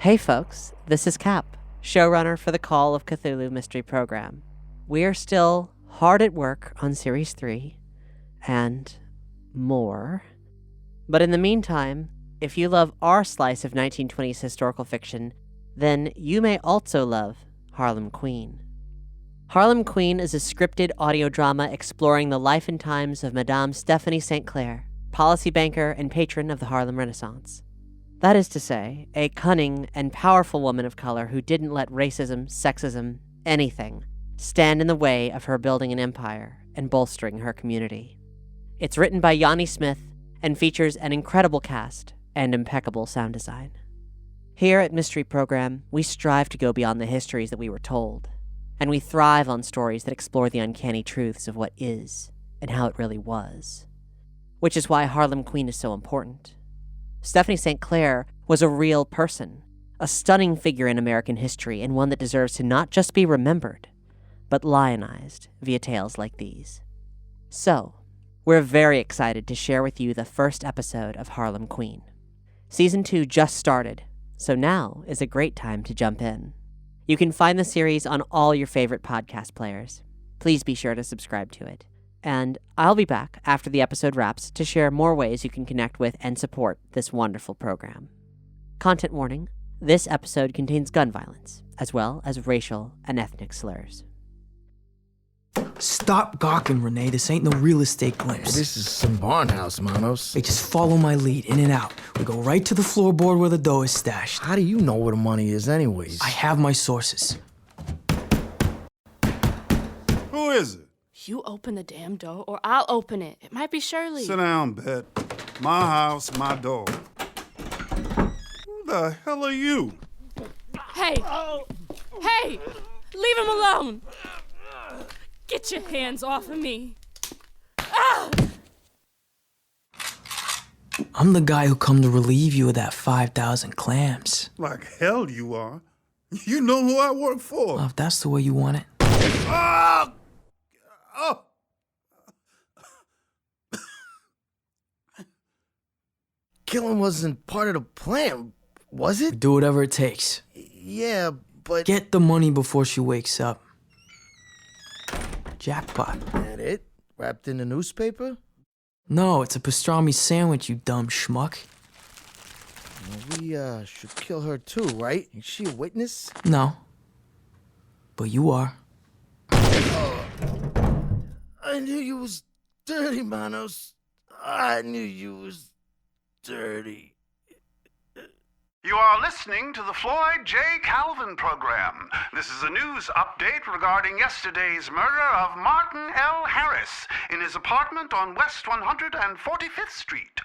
Hey folks, this is Cap, showrunner for the Call of Cthulhu mystery program. We are still hard at work on Series 3, and more. But in the meantime, if you love our slice of 1920s historical fiction, then you may also love Harlem Queen. Harlem Queen is a scripted audio drama exploring the life and times of Madame Stephanie St. Clair, policy banker and patron of the Harlem Renaissance. That is to say, a cunning and powerful woman of color who didn't let racism, sexism, anything, stand in the way of her building an empire and bolstering her community. It's written by Yanni Smith and features an incredible cast and impeccable sound design. Here at Mystery Program, we strive to go beyond the histories that we were told, and we thrive on stories that explore the uncanny truths of what is and how it really was. Which is why Harlem Queen is so important. Stephanie St. Clair was a real person, a stunning figure in American history, and one that deserves to not just be remembered, but lionized via tales like these. So, we're very excited to share with you the first episode of Harlem Queen. Season 2 just started, so now is a great time to jump in. You can find the series on all your favorite podcast players. Please be sure to subscribe to it. And I'll be back after the episode wraps to share more ways you can connect with and support this wonderful program. Content warning, this episode contains gun violence, as well as racial and ethnic slurs. Stop gawking, Renee. This ain't no real estate glimpse. This is some barn house, Manos. Hey, just follow my lead, in and out. We go right to the floorboard where the dough is stashed. How do you know where the money is anyways? I have my sources. Who is it? You open the damn door, or I'll open it. It might be Shirley. Sit down, Bet. My house, my door. Who the hell are you? Hey! Hey! Leave him alone! Get your hands off of me! Ah! I'm the guy who come to relieve you of that 5,000 clams. Like hell you are. You know who I work for. Well, if that's the way you want it. Ah! Oh! Killing wasn't part of the plan, was it? Do whatever it takes. Yeah, but... Get the money before she wakes up. Jackpot. That it? Wrapped in a newspaper? No, it's a pastrami sandwich, you dumb schmuck. Well, we should kill her too, right? Is she a witness? No. But you are. I knew you was dirty, Manos. I knew you was dirty. You are listening to the Floyd J. Calvin program. This is a news update regarding yesterday's murder of Martin L. Harris in his apartment on West 145th Street.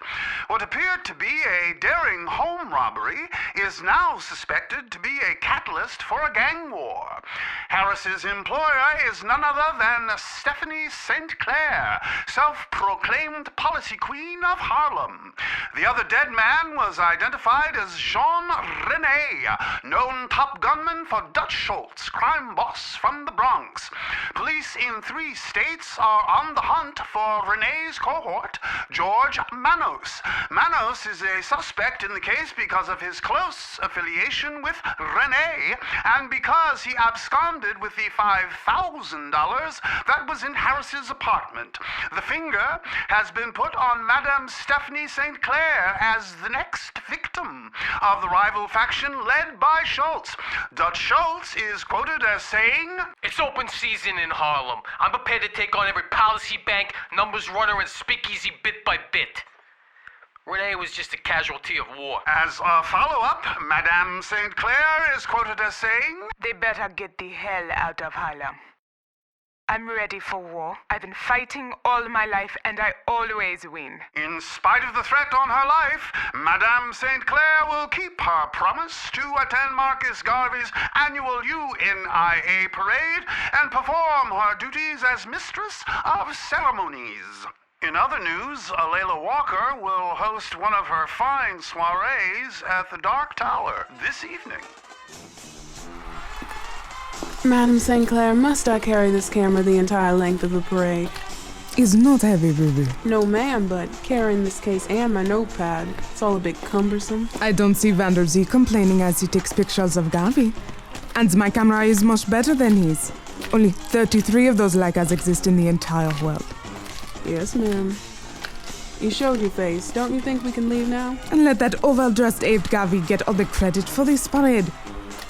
What appeared to be a daring home robbery is now suspected to be a catalyst for a gang war. Harris's employer is none other than Stephanie St. Clair, self-proclaimed policy queen of Harlem. The other dead man was identified as Jean Rene, known top gunman for Dutch Schultz, crime boss from the Bronx. Police in 3 states are on the hunt for Rene's cohort, George Manos. Manos is a suspect in the case because of his close affiliation with Rene and because he absconded with the $5,000 that was in Harris's apartment. The finger has been put on Madame Stephanie St. Clair as the next victim of the rival faction led by Schultz. Dutch Schultz is quoted as saying, "It's open season in Harlem. I'm prepared to take on every policy bank, numbers runner, and speakeasy bit by bit." Renee was just a casualty of war. As a follow-up, Madame St. Clair is quoted as saying, "They better get the hell out of Harlem. I'm ready for war. I've been fighting all my life, and I always win." in spite of the threat on her life, Madame St. Clair will keep her promise to attend Marcus Garvey's annual UNIA parade and perform her duties as mistress of ceremonies. In other news, Alayla Walker will host one of her fine soirees at the Dark Tower this evening. Madam St. Clair, must I carry this camera the entire length of the parade? is not heavy, Ruby. No, ma'am, but carrying this case and my notepad, it's all a bit cumbersome. I don't see Vander Z complaining as he takes pictures of Gavi. And my camera is much better than his. Only 33 of those Leicas exist in the entire world. Yes, ma'am. You showed your face. Don't you think we can leave now? And let that overdressed ape Gavi get all the credit for this parade.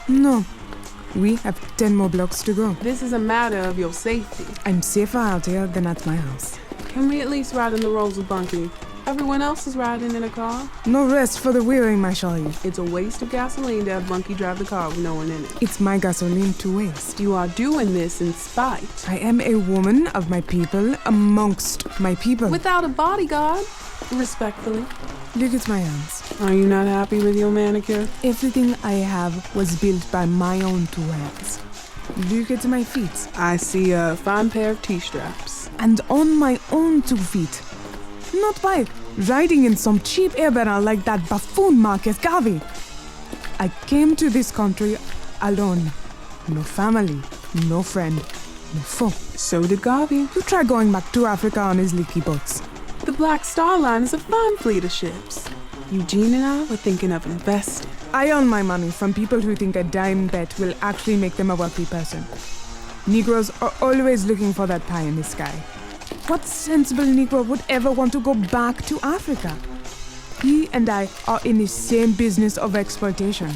No. We have 10 more blocks to go. This is a matter of your safety. I'm safer out here than at my house. Can we at least ride in the rolls with Bunky? Everyone else is riding in a car. No rest for the weary, my Charlie. It's a waste of gasoline to have Bunky drive the car with no one in it. It's my gasoline to waste. You are doing this in spite. I am a woman of my people, amongst my people. Without a bodyguard. Respectfully. Look at my hands. Are you not happy with your manicure? Everything I have was built by my own 2 hands. Look at my feet. I see a fine pair of T-straps. And on my own 2 feet. Not by riding in some cheap air barrel like that buffoon Marcus Garvey. I came to this country alone. No family, no friend, no foe. So did Garvey. You try going back to Africa on his leaky boats. The Black Star Line is a fine fleet of ships. Eugene and I were thinking of investing. I earn my money from people who think a dime bet will actually make them a wealthy person. Negroes are always looking for that pie in the sky. What sensible Negro would ever want to go back to Africa? He and I are in the same business of exploitation.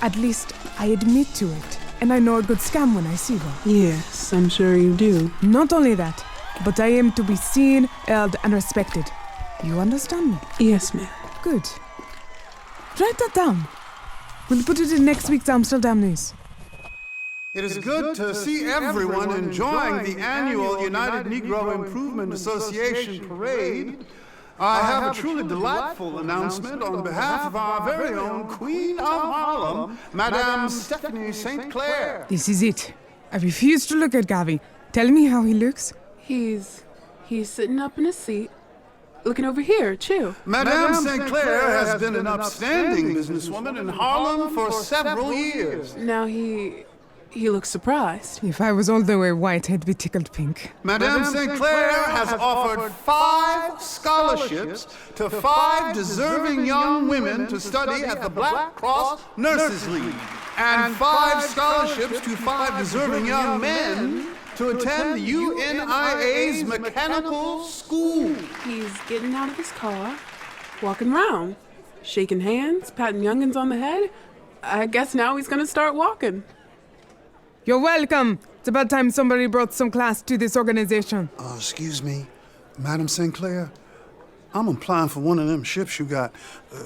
At least I admit to it, and I know a good scam when I see one. Yes, I'm sure you do. Not only that, but I am to be seen, held, and respected. You understand me? Yes, ma'am. Good. Write that down. We'll put it in next week's Amsterdam News. It is good to see everyone enjoying the annual United Negro Improvement Association parade. I have a truly delightful announcement on behalf of our very own Queen of Harlem, Madame Stephanie St. Clair. This is it. I refuse to look at Gavi. Tell me how he looks. He's sitting up in his seat, looking over here at you. Madame St. Clair has been an upstanding businesswoman in Harlem for several years. Now he looks surprised. If I was all the way white, I'd be tickled pink. Madame St. Clair has offered 5 scholarships to 5 deserving young women to study at the Black Cross Nurses League, and 5 scholarships to 5 deserving young men to attend the UNIA's mechanical school. He's getting out of his car, walking around, shaking hands, patting youngins on the head. I guess now he's gonna start walking. You're welcome. It's about time somebody brought some class to this organization. Excuse me, Madam St. Clair. I'm applying for one of them ships you got.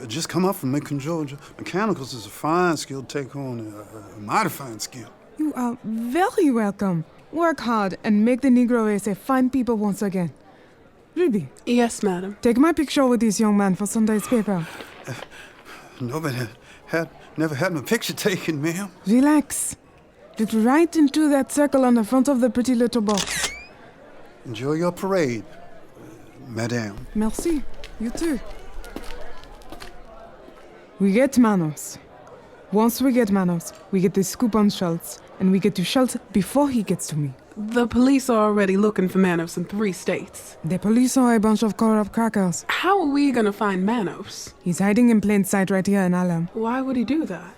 Just come up from Macon, Georgia. Mechanicals is a fine skill to take on, a mighty fine skill. You are very welcome. Work hard and make the Negro race a fine people once again. Ruby. Yes, madam. Take my picture with this young man for Sunday's paper. Nobody never had my picture taken, ma'am. Relax. Look right into that circle on the front of the pretty little box. Enjoy your parade, madame. Merci. You too. We get Manos. Once we get Manos, we get the scoop on Schultz, and we get to Schultz before he gets to me. The police are already looking for Manos in 3 states. The police are a bunch of corrupt crackers. How are we gonna find Manos? He's hiding in plain sight right here in Harlem. Why would he do that?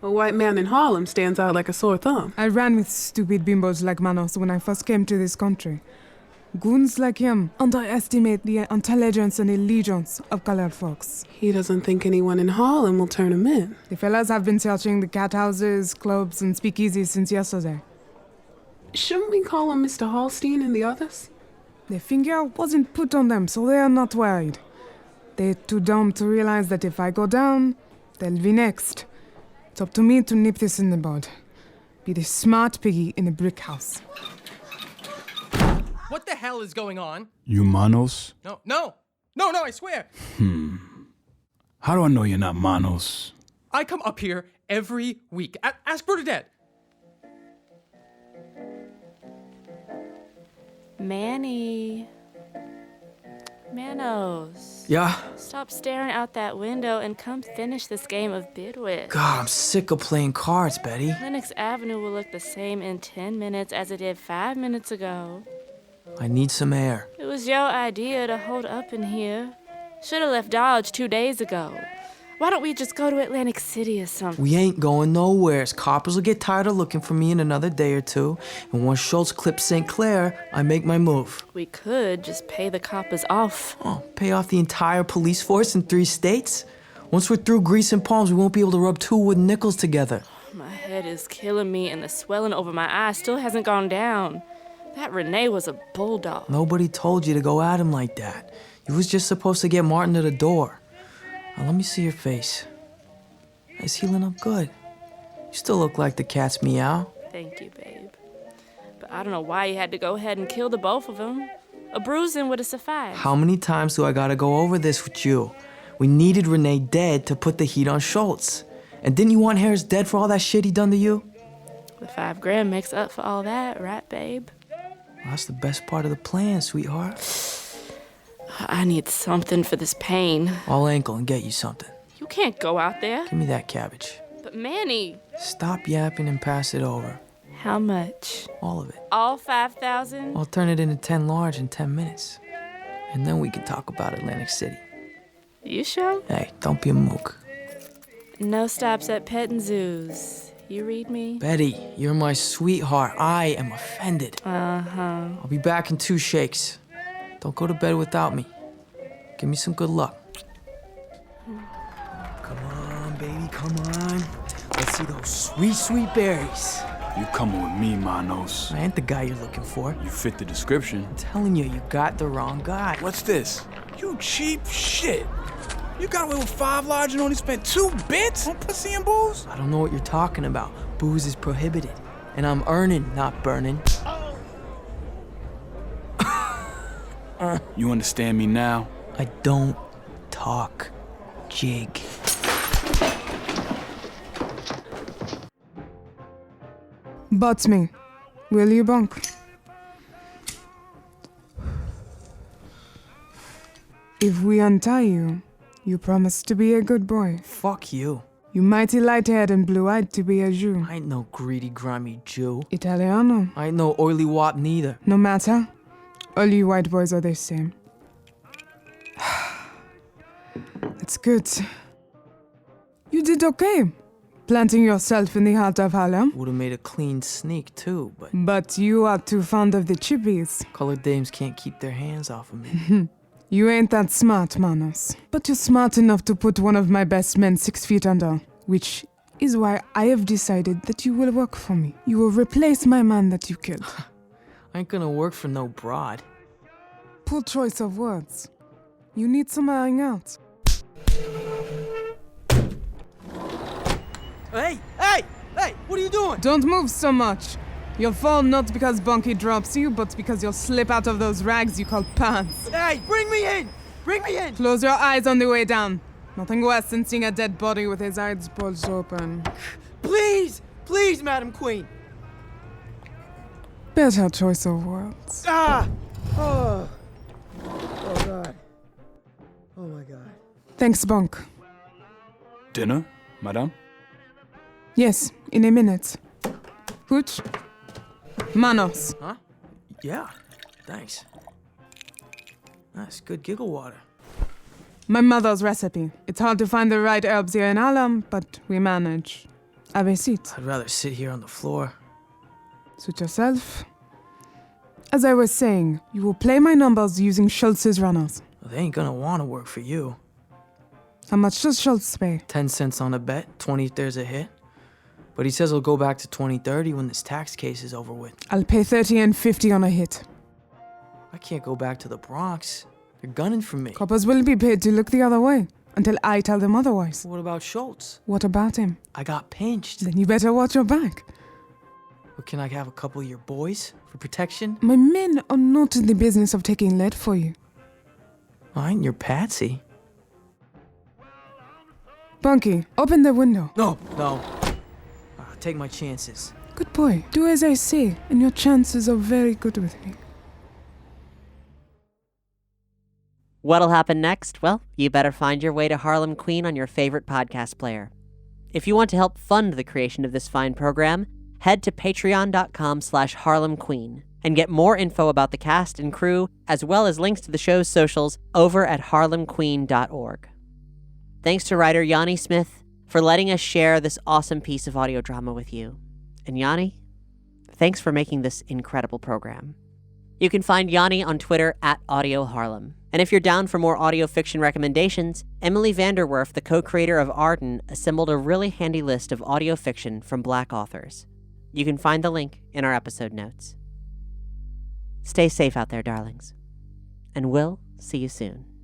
A white man in Harlem stands out like a sore thumb. I ran with stupid bimbos like Manos when I first came to this country. Goons like him underestimate the intelligence and allegiance of colored folks. He doesn't think anyone in Harlem will turn him in. The fellas have been searching the cat houses, clubs, and speakeasies since yesterday. Shouldn't we call him Mr. Hallstein and the others? The finger wasn't put on them, so they are not worried. They're too dumb to realize that if I go down, they'll be next. It's up to me to nip this in the bud. Be the smart piggy in a brick house. What the hell is going on? You Manos? No, I swear. How do I know you're not Manos? I come up here every week. Ask Bernadette. Manny. Manos. Yeah? Stop staring out that window and come finish this game of Bidwit. God, I'm sick of playing cards, Betty. Lennox Avenue will look the same in 10 minutes as it did 5 minutes ago. I need some air. It was your idea to hold up in here. Should have left Dodge 2 days ago. Why don't we just go to Atlantic City or something? We ain't going nowhere. Coppers will get tired of looking for me in another day or two. And once Schultz clips St. Clair, I make my move. We could just pay the coppers off. Oh, pay off the entire police force in 3 states? Once we're through greasing palms, we won't be able to rub 2 wooden nickels together. My head is killing me, and the swelling over my eyes still hasn't gone down. That Renee was a bulldog. Nobody told you to go at him like that. You was just supposed to get Martin to the door. Now, let me see your face. It's healing up good. You still look like the cat's meow. Thank you, babe. But I don't know why you had to go ahead and kill the both of them. A bruising would have sufficed. How many times do I gotta go over this with you? We needed Renee dead to put the heat on Schultz. And didn't you want Harris dead for all that shit he done to you? The $5 grand makes up for all that, right, babe? Well, that's the best part of the plan, sweetheart. I need something for this pain. I'll ankle and get you something. You can't go out there. Give me that cabbage. But Manny. Stop yapping and pass it over. How much? All of it. All 5,000? I'll turn it into 10 large in 10 minutes. And then we can talk about Atlantic City. You sure? Hey, don't be a mook. No stops at pet and zoos. You read me? Betty, you're my sweetheart. I am offended. Uh-huh. I'll be back in 2 shakes. Don't go to bed without me. Give me some good luck. Come on, baby, come on. Let's see those sweet, sweet berries. You coming with me, Manos. I ain't the guy you're looking for. You fit the description. I'm telling you, you got the wrong guy. What's this? You cheap shit. You got away with 5 large and only spent 2 bits on pussy and booze? I don't know what you're talking about. Booze is prohibited. And I'm earning, not burning. You understand me now? I don't talk jig. But me. Will you, Bunk? If we untie you, you promise to be a good boy. Fuck you. You mighty light-haired and blue-eyed to be a Jew. I ain't no greedy, grimy Jew. Italiano. I ain't no oily wop neither. No matter. All you white boys are the same. That's good. You did okay. Planting yourself in the heart of Harlem. Would've made a clean sneak, too, but... But you are too fond of the chippies. Colored dames can't keep their hands off of me. You ain't that smart, Manos. But you're smart enough to put one of my best men 6 feet under. Which is why I have decided that you will work for me. You will replace my man that you killed. I ain't gonna work for no broad. Poor choice of words. You need some airing out. Hey! Hey! Hey! What are you doing? Don't move so much. You'll fall not because Bunky drops you, but because you'll slip out of those rags you call pants. Hey! Bring me in! Bring me in! Close your eyes on the way down. Nothing worse than seeing a dead body with his eyes bulged open. Please! Please, Madam Queen! Better choice of words. Ah! Oh. Oh, God. Oh, my God. Thanks, Bunk. Dinner, madame? Yes, in a minute. Hooch? Manos. Huh? Yeah, thanks. That's good giggle water. My mother's recipe. It's hard to find the right herbs here in Harlem, but we manage. Have a seat. I'd rather sit here on the floor. Suit yourself. As I was saying, you will play my numbers using Schultz's runners. Well, they ain't gonna want to work for you. How much does Schultz pay? 10 cents on a bet, 20 if there's a hit. But he says he'll go back to 2030 when this tax case is over with. I'll pay 30 and 50 on a hit. I can't go back to the Bronx. They're gunning for me. Coppers will be paid to look the other way, until I tell them otherwise. What about Schultz? What about him? I got pinched. Then you better watch your back. Well, can I have a couple of your boys for protection? My men are not in the business of taking lead for you. I ain't your patsy. Bunky, open the window. No. Take my chances. Good boy. Do as I say, and your chances are very good with me. What'll happen next? Well, you better find your way to Harlem Queen on your favorite podcast player. If you want to help fund the creation of this fine program, head to patreon.com/HarlemQueen and get more info about the cast and crew, as well as links to the show's socials, over at harlemqueen.org. Thanks to writer Yanni Smith for letting us share this awesome piece of audio drama with you. And Yanni, thanks for making this incredible program. You can find Yanni on Twitter at Audio Harlem. And if you're down for more audio fiction recommendations, Emily Vanderwerf, the co-creator of Arden, assembled a really handy list of audio fiction from Black authors. You can find the link in our episode notes. Stay safe out there, darlings. And we'll see you soon.